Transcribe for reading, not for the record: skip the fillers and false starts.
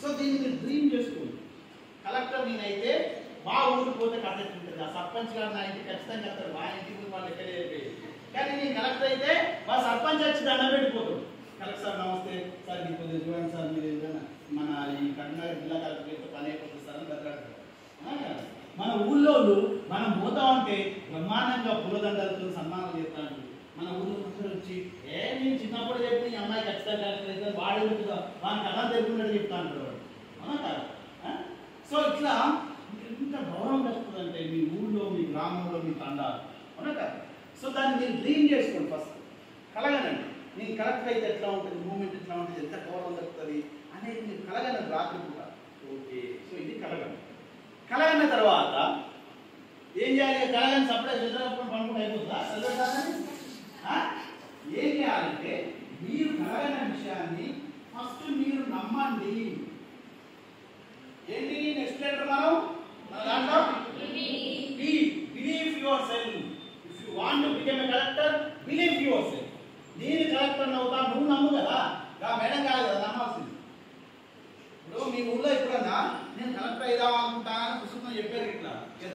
So దీన్ని మీరు dream చేసుకోండి. కలెక్టర్ నేనైతే మా ఊరికి పోతే కథ ఉంటుంది, ఆ సర్పంచ్ గారు నా ఇంటికి ఖచ్చితంగా వస్తారు, మా ఇంటికి వాళ్ళు ఎక్కడ అయిపోయి. కానీ నేను కలెక్టర్ అయితే మా సర్పంచ్ వచ్చి దండం పెట్టిపోతాడు. కలెక్టర్ సార్ నమస్తే సార్, మీకు కొద్దిగా చూడండి సార్, మీరు ఏదైనా మన ఈ కరీంనగర్ జిల్లా కలెక్టర్ పని అయిపోతుంది సార్ అని బతలాడతారు. మన ఊళ్ళో మనం పోతా ఉంటే బ్రహ్మాండంగా పూలదండలతో సన్మానం చేస్తాను. మన ఊళ్ళో అందరూ వచ్చి నేను చిన్నప్పుడు చెప్పి ఈ అమ్మాయి ఖచ్చితంగా కలెక్టర్ వాడే వాడిని కథ తెలుపుకున్నట్టు చెప్తా అంటారు వాడు. అవునా కాదు? సో ఇట్లా ఎంత గౌరవం కలుగుతుందంటే మీ ఊళ్ళో, మీ గ్రామంలో, మీ తండాలు. అవునా కాదు? సో దాన్ని మీరు డ్రీమ్ చేసుకోండి. ఫస్ట్ కలగనండి, నేను కలెక్టర్ అయితే ఎట్లా ఉంటుంది, మూమెంట్ ఎట్లా ఉంటుంది, ఎంత గౌరవం దొరుకుతుంది అనేది మీరు కలగనండి రాత్రి కూడా. ఓకే, సో ఇది కలగండి. కలగన్న తర్వాత ఏం చేయాలి? కలగని సపరేట్ నిద్రపోవడం పనుకుంటే అయిపోతుందా? ఏం చేయాలంటే మీరు కలగన విషయాన్ని ఫస్ట్ మీరు నమ్మండి. ఏంటి నెక్స్ట్ లెటర్ మనం దాంట్లో believe your self. If you want to become a collector, believe your self. నేను కలెక్టర్ అవుతా, నువ్వు నమ్ము కదా. మేడం కాదు కదా నమ్మాల్సింది. ఇప్పుడు మీ ఊళ్ళో ఎప్పుడన్నా నేను కలెక్టర్ అయిదాం అనుకుంటా అని పుస్తకం చెప్పారు ఇట్లా.